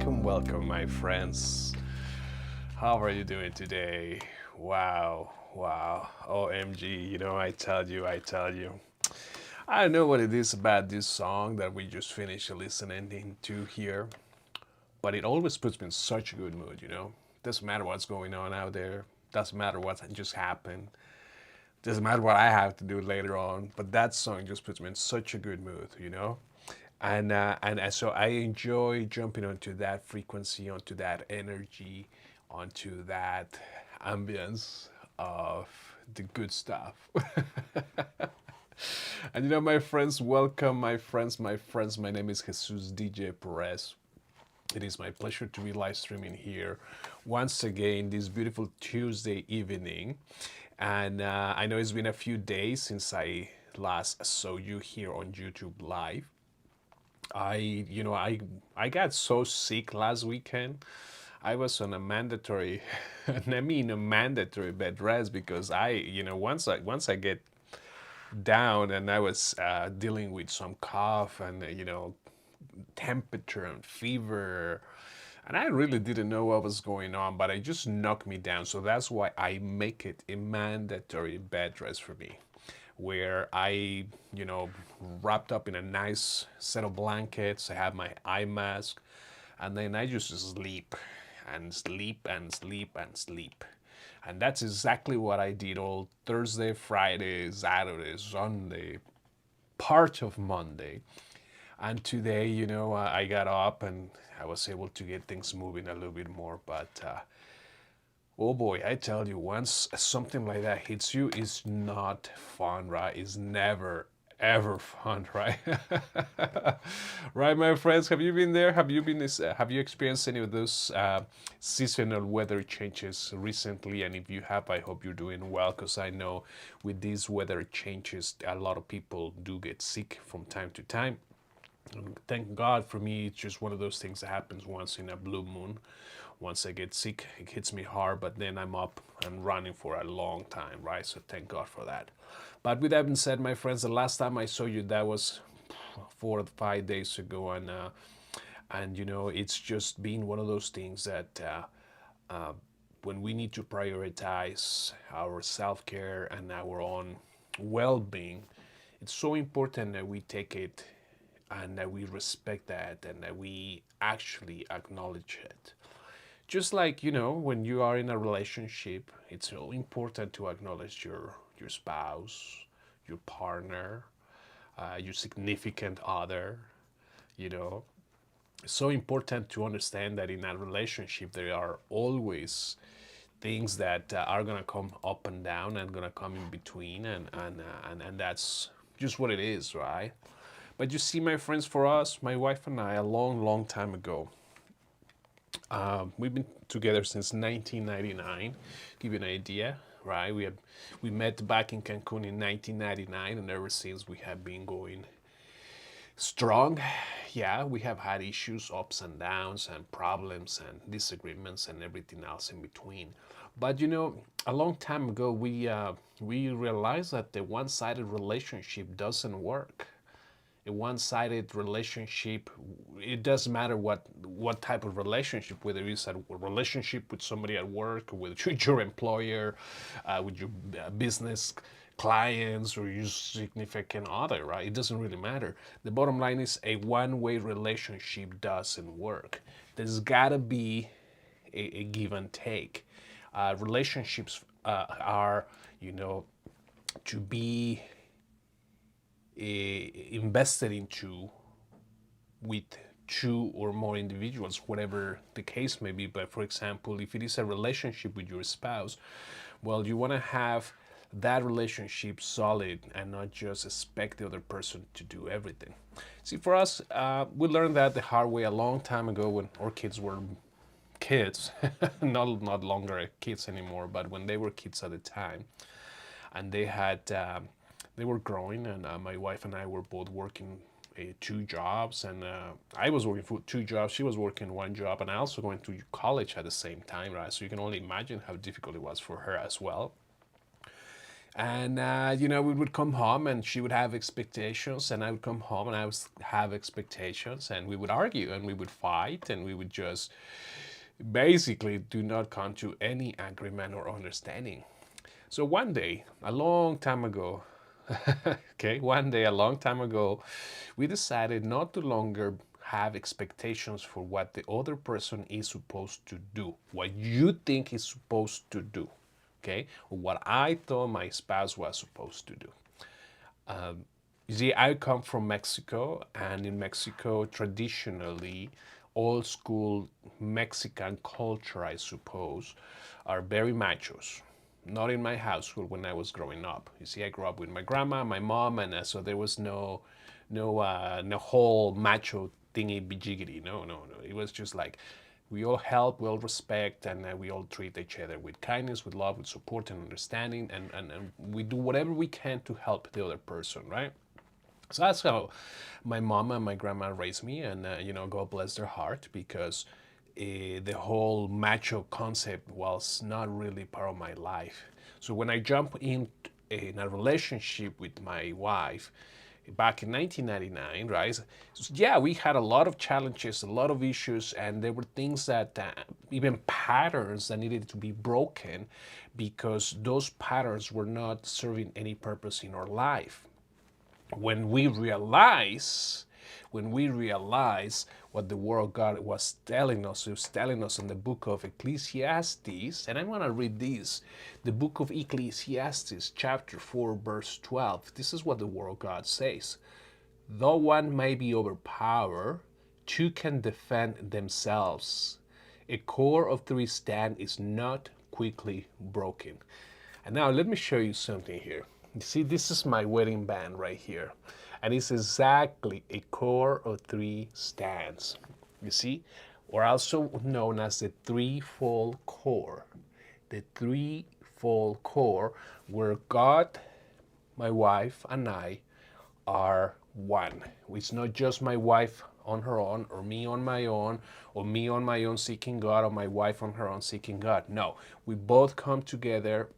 welcome, my friends. How are you doing today? Wow. OMG, I tell you. I don't know what it is about this song that we just finished listening into here, but it always puts me in such a good mood. Doesn't matter what's going on out there, doesn't matter what just happened, doesn't matter what I have to do later on, but that song just puts me in such a good mood. And so I enjoy jumping onto that frequency, onto that energy, onto that ambience of the good stuff. And my friends, welcome, my friends. My name is Jesus DJ Perez. It is my pleasure to be live streaming here once again this beautiful Tuesday evening. And I know it's been a few days since I last saw you here on YouTube Live. I got so sick last weekend. I was on a mandatory, and I mean a mandatory bed rest because once I get down and I was dealing with some cough and temperature and fever, and I really didn't know what was going on, but it just knocked me down. So that's why I make it a mandatory bed rest for me, where I, wrapped up in a nice set of blankets. I have my eye mask, and then I just sleep and sleep and sleep and sleep. And that's exactly what I did all Thursday, Friday, Saturday, Sunday, part of Monday. And today, I got up and I was able to get things moving a little bit more. But oh boy, I tell you, once something like that hits you, it's not fun, right? It's never, ever fun, right? Right, my friends, have you been there? Have you experienced any of those seasonal weather changes recently? And if you have, I hope you're doing well, because I know with these weather changes, a lot of people do get sick from time to time. Thank God for me, it's just one of those things that happens once in a blue moon. Once I get sick, it hits me hard, but then I'm up and running for a long time, right? So thank God for that. But with that being said, my friends, the last time I saw you, that was 4 or 5 days ago, and it's just been one of those things that when we need to prioritize our self-care and our own well-being, it's so important that we take it and that we respect that and that we actually acknowledge it. Just like, when you are in a relationship, it's so important to acknowledge your spouse, your partner, your significant other, you know. It's so important to understand that in a relationship there are always things that are gonna come up and down and gonna come in between, and that's just what it is, right? But you see, my friends, for us, my wife and I, a long time ago, we've been together since 1999. Give you an idea, right? We met back in Cancun in 1999, and ever since we have been going strong. Yeah, we have had issues, ups and downs, and problems, and disagreements, and everything else in between. But a long time ago, we realized that the one-sided relationship doesn't work. A one-sided relationship, it doesn't matter what type of relationship, whether it's a relationship with somebody at work, with your employer, with your business clients, or your significant other, right? It doesn't really matter. The bottom line is a one-way relationship doesn't work. There's gotta be a give and take. Relationships are, to be invested into with two or more individuals, whatever the case may be. But for example, if it is a relationship with your spouse, well, you want to have that relationship solid and not just expect the other person to do everything. See, for us, we learned that the hard way a long time ago when our kids were kids, not longer kids anymore, but when they were kids at the time, and they were growing, and my wife and I were both working two jobs, and I was working for two jobs. She was working one job, and I also going to college at the same time, right? So you can only imagine how difficult it was for her as well. And we would come home, and she would have expectations, and I would come home, and I would have expectations, and we would argue, and we would fight, and we would just basically do not come to any agreement or understanding. So one day, a long time ago, okay, one day, a long time ago, we decided not to longer have expectations for what the other person is supposed to do, what you think is supposed to do, okay, or what I thought my spouse was supposed to do. You see, I come from Mexico, and in Mexico, traditionally, old school Mexican culture, I suppose, are very machos. Not in my household when I was growing up. You see, I grew up with my grandma, my mom, and so there was no whole macho thingy bijiggity. No, no, no. It was just like we all help, we all respect, and we all treat each other with kindness, with love, with support and understanding, and we do whatever we can to help the other person, right? So that's how my mom and my grandma raised me, and God bless their heart, because the whole macho concept was not really part of my life. So when I jumped in a relationship with my wife back in 1999, right? So yeah, we had a lot of challenges, a lot of issues, and there were things that even patterns that needed to be broken because those patterns were not serving any purpose in our life. when we realize when we realize what the word of God was telling us, it was telling us in the book of Ecclesiastes, and I want to read this, the book of Ecclesiastes, chapter 4, verse 12. This is what the word of God says. Though one may be overpowered, two can defend themselves. A core of three stand is not quickly broken. And now let me show you something here. You see, this is my wedding band right here. And it's exactly a core of three stands. You see? Or also known as the threefold core. The threefold core, where God, my wife, and I are one. It's not just my wife on her own, or me on my own, or me on my own seeking God, or my wife on her own seeking God. No, we both come together,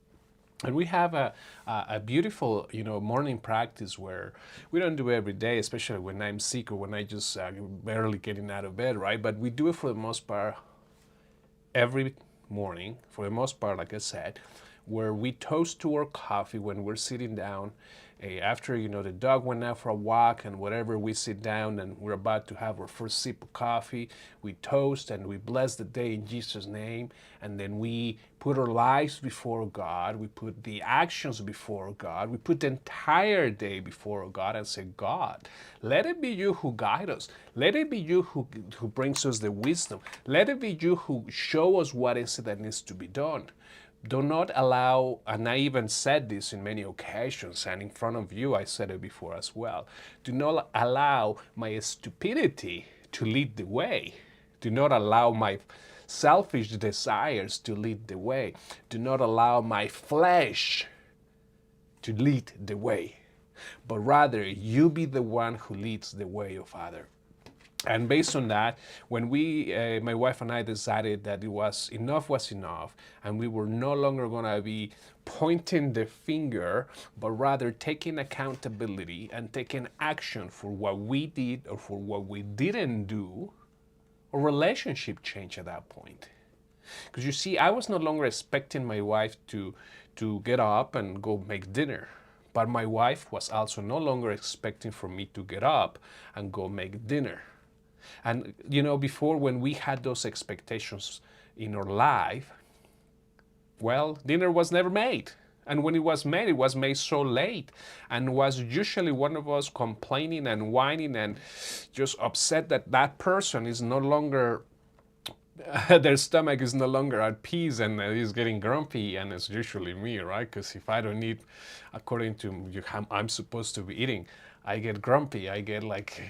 and we have a beautiful morning practice where we don't do it every day, especially when I'm sick or when I just barely getting out of bed, right? But we do it for the most part every morning, for the most part, like I said, where we toast to our coffee when we're sitting down. After the dog went out for a walk and whatever, we sit down and we're about to have our first sip of coffee. We toast and we bless the day in Jesus' name, and then we put our lives before God. We put the actions before God. We put the entire day before God and say, God, let it be you who guide us. Let it be you who brings us the wisdom. Let it be you who show us what is it that needs to be done. Do not allow, and I even said this in many occasions, and in front of you I said it before as well, do not allow my stupidity to lead the way. Do not allow my selfish desires to lead the way. Do not allow my flesh to lead the way. But rather, you be the one who leads the way, O Father. And based on that, when my wife and I decided that was enough, and we were no longer going to be pointing the finger, but rather taking accountability and taking action for what we did or for what we didn't do, a relationship changed at that point. Because you see, I was no longer expecting my wife to get up and go make dinner. But my wife was also no longer expecting for me to get up and go make dinner. And before, when we had those expectations in our life, well, dinner was never made. And when it was made so late, and was usually one of us complaining and whining and just upset that that person is no longer, their stomach is no longer at peace and is getting grumpy, and it's usually me, right? Because if I don't eat according to I'm supposed to be eating, I get grumpy. I get like,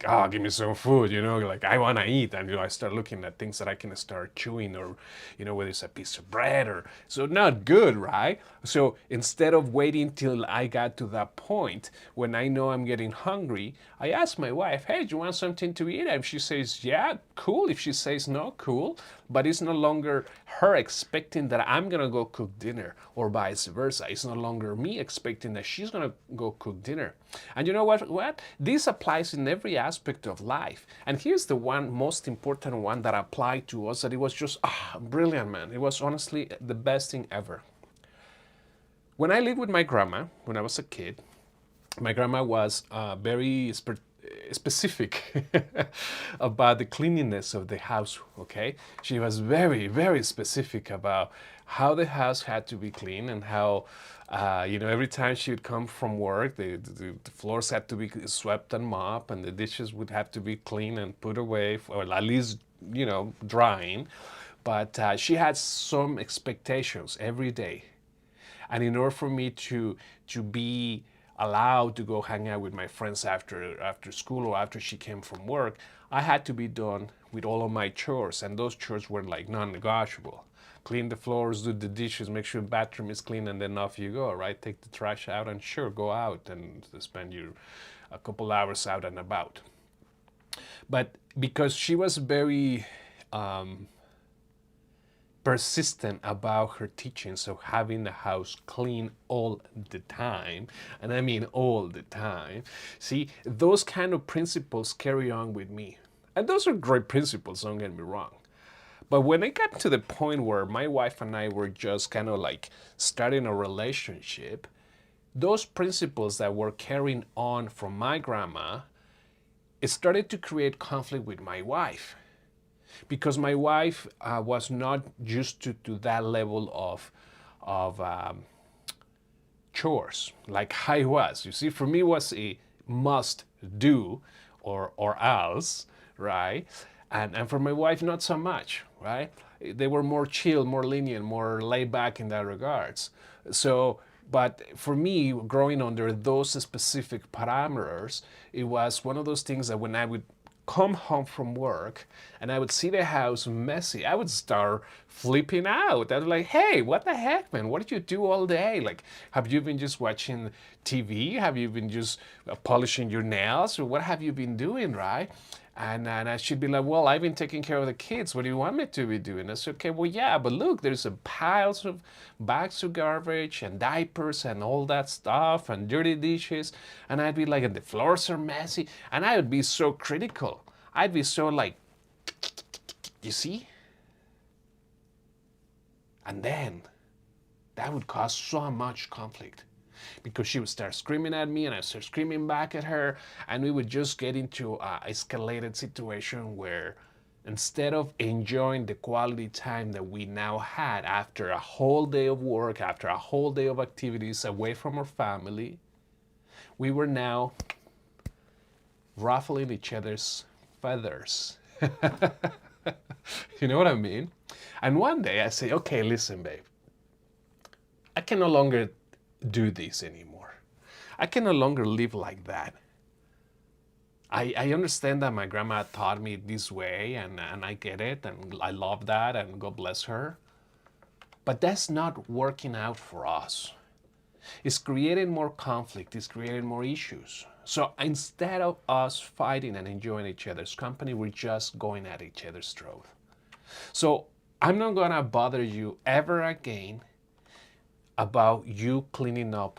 oh, give me some food, like I want to eat. And, I start looking at things that I can start chewing, or, whether it's a piece of bread or, so not good, right? So instead of waiting till I got to that point when I know I'm getting hungry, I ask my wife, hey, do you want something to eat? And if she says, yeah, cool. If she says no, cool. But it's no longer her expecting that I'm going to go cook dinner, or vice versa. It's no longer me expecting that she's going to go cook dinner. And you know what? This applies in every aspect of life. And here's the one most important one that applied to us, that it was just brilliant, man. It was honestly the best thing ever. When I lived with my grandma, when I was a kid, my grandma was very specific about the cleanliness of the house. Okay, she was very, very specific about how the house had to be clean, and how every time she would come from work, the floors had to be swept and mopped, and the dishes would have to be clean and put away, or at least drying. But she had some expectations every day. And in order for me to be allowed to go hang out with my friends after school, or after she came from work, I had to be done with all of my chores, and those chores were like non-negotiable. Clean the floors, do the dishes, make sure the bathroom is clean, and then off you go, right? Take the trash out, and sure, go out and spend your a couple hours out and about. But because she was very persistent about her teachings of having the house clean all the time, and I mean all the time, see, those kind of principles carry on with me. And those are great principles, don't get me wrong. But when it got to the point where my wife and I were just kind of like starting a relationship, those principles that were carrying on from my grandma, it started to create conflict with my wife, because my wife was not used to that level of chores like I was. You see, for me, it was a must do, or else, right? And for my wife, not so much, right? They were more chill, more lenient, more laid back in that regards. So, but for me, growing under those specific parameters, it was one of those things that when I would come home from work and I would see the house messy, I would start flipping out. I was like, hey, what the heck, man? What did you do all day? Like, have you been just watching TV? Have you been just polishing your nails? Or what have you been doing, right? And I should be like, well, I've been taking care of the kids. What do you want me to be doing? I said, okay, well, yeah, but look, there's a piles of bags of garbage and diapers and all that stuff and dirty dishes. And I'd be like, and the floors are messy. And I would be so critical. I'd be so like, you see? And then that would cause so much conflict, because she would start screaming at me and I start screaming back at her, and we would just get into an escalated situation where instead of enjoying the quality time that we now had after a whole day of work, after a whole day of activities away from our family, we were now ruffling each other's feathers. You know what I mean? And one day I say, okay, listen, babe, I can no longer do this anymore. I can no longer live like that. I understand that my grandma taught me this way, and I get it, and I love that, and God bless her. But that's not working out for us. It's creating more conflict, it's creating more issues. So instead of us fighting and enjoying each other's company, we're just going at each other's throat. So I'm not gonna bother you ever again about you cleaning up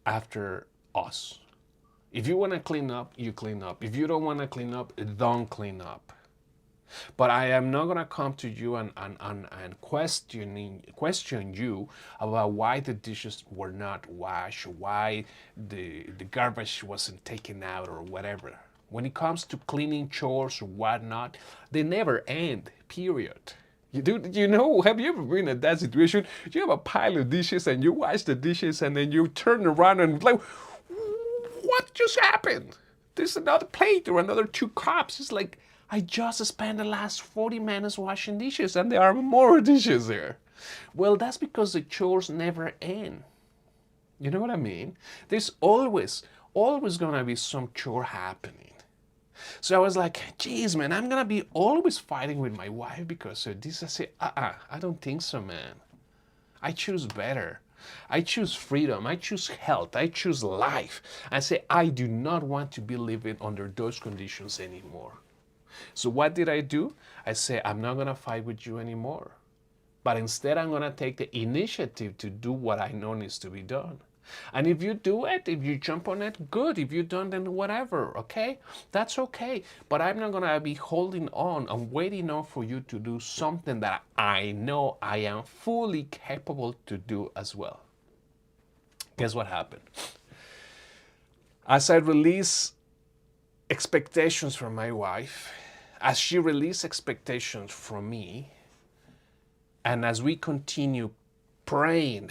after us. If you want to clean up, you clean up. If you don't want to clean up, don't clean up. But I am not going to come to you and question you about why the dishes were not washed, why the garbage wasn't taken out, or whatever. When it comes to cleaning chores or whatnot, they never end, period. Have you ever been in that situation? You have a pile of dishes and you wash the dishes and then you turn around and like, what just happened? There's another plate or another 2 cups. It's like, I just spent the last 40 minutes washing dishes and there are more dishes there. Well, that's because the chores never end. You know what I mean? There's always always gonna be some chore happening. So I was like, geez, man, I'm gonna be always fighting with my wife because of this. I say, I don't think so, man. I choose better. I choose freedom. I choose health. I choose life. I say, I do not want to be living under those conditions anymore. So what did I do? I say, I'm not gonna fight with you anymore. But instead, I'm gonna take the initiative to do what I know needs to be done. And if you do it, if you jump on it, good. If you don't, then whatever, okay? That's okay. But I'm not gonna be holding on and waiting on for you to do something that I know I am fully capable to do as well. Guess what happened? As I release expectations from my wife, as she released expectations from me, and as we continue praying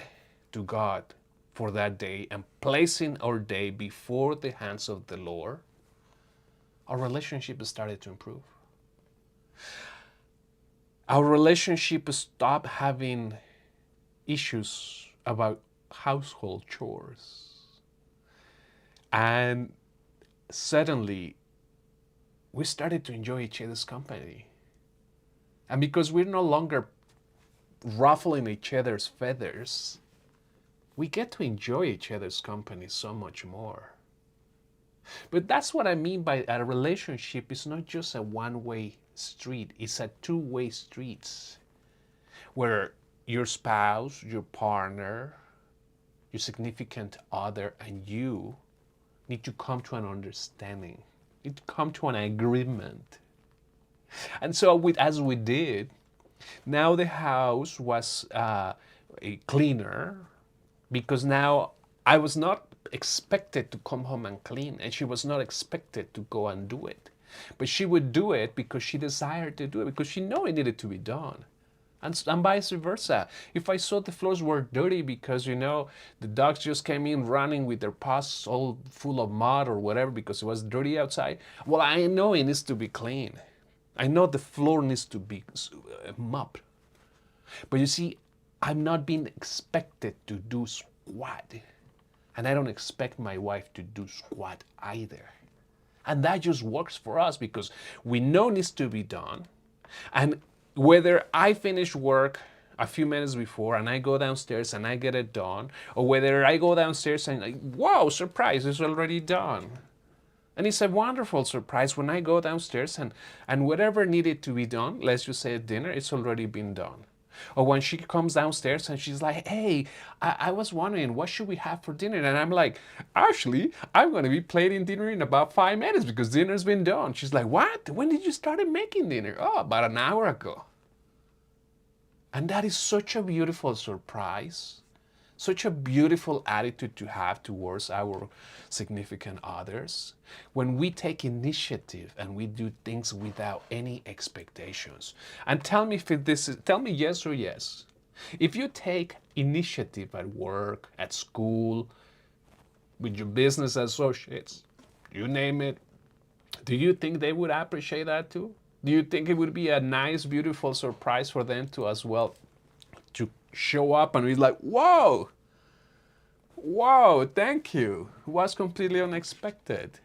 to God for that day and placing our day before the hands of the Lord, our relationship started to improve. Our relationship stopped having issues about household chores. And suddenly, we started to enjoy each other's company. And because we're no longer ruffling each other's feathers, we get to enjoy each other's company so much more. But that's what I mean by a relationship is not just a one-way street, it's a two-way street where your spouse, your partner, your significant other, and you need to come to an understanding, need to come to an agreement. And so, as we did, now the house was a cleaner because now I was not expected to come home and clean, and she was not expected to go and do it. But she would do it because she desired to do it, because she knew it needed to be done. And vice versa. If I saw the floors were dirty because, the dogs just came in running with their paws all full of mud or whatever because it was dirty outside, well, I know it needs to be clean. I know the floor needs to be mopped. But you see, I'm not being expected to do squat. And I don't expect my wife to do squat either. And that just works for us because we know it needs to be done. And whether I finish work a few minutes before and I go downstairs and I get it done, or whether I go downstairs and, whoa, surprise, it's already done. And it's a wonderful surprise when I go downstairs and whatever needed to be done, let's just say dinner, it's already been done. Or when she comes downstairs and she's like, hey, I was wondering, what should we have for dinner? And I'm like, actually, I'm going to be plating dinner in about 5 minutes because dinner's been done. She's like, what? When did you start making dinner? Oh, about an hour ago. And that is such a beautiful surprise, such a beautiful attitude to have towards our significant others. When we take initiative and we do things without any expectations. And tell me tell me yes or yes. If you take initiative at work, at school, with your business associates, you name it, do you think they would appreciate that too? Do you think it would be a nice, beautiful surprise for them to as well to show up and be like, whoa, thank you. It was completely unexpected.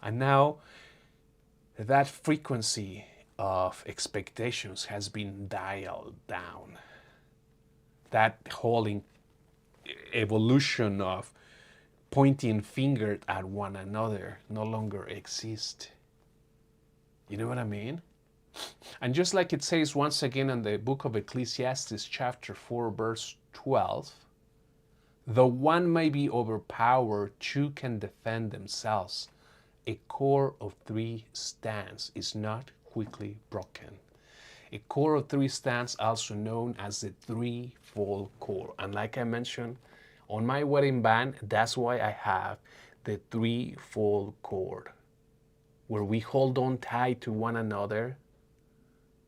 And now that frequency of expectations has been dialed down. That whole evolution of pointing fingers at one another no longer exists. You know what I mean? And just like it says once again in the book of Ecclesiastes chapter 4 verse 12, though one may be overpowered, two can defend themselves. A cord of 3 strands is not quickly broken. A cord of 3 strands, also known as the threefold cord. And like I mentioned, on my wedding band, that's why I have the threefold cord, where we hold on tight to one another,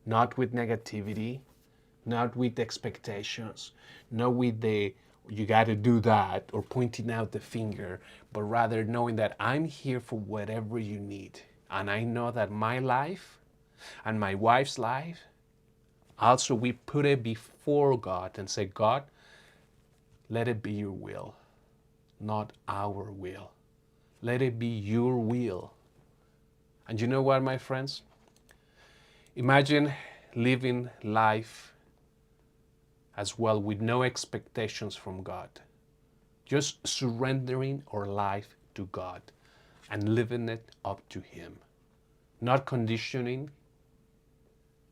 not with negativity, not with expectations, not with the you got to do that or pointing out the finger, but rather knowing that I'm here for whatever you need. And I know that my life and my wife's life, also we put it before God and say, God, let it be your will, not our will. Let it be your will. And you know what, my friends? Imagine living life as well with no expectations from God. Just surrendering our life to God and living it up to Him. Not conditioning,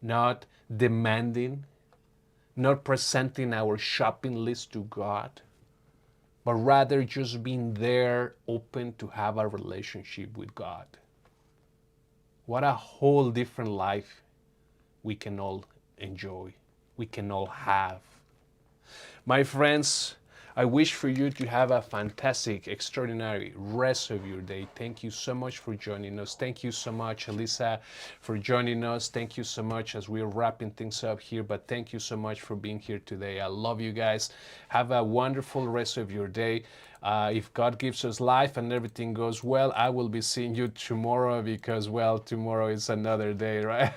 not demanding, not presenting our shopping list to God, but rather just being there open to have a relationship with God. What a whole different life we can all enjoy, we can all have. My friends, I wish for you to have a fantastic, extraordinary rest of your day. Thank you so much for joining us. Thank you so much, Elisa, for joining us. Thank you so much as we're wrapping things up here, but thank you so much for being here today. I love you guys. Have a wonderful rest of your day. If God gives us life and everything goes well, I will be seeing you tomorrow because, well, tomorrow is another day, right?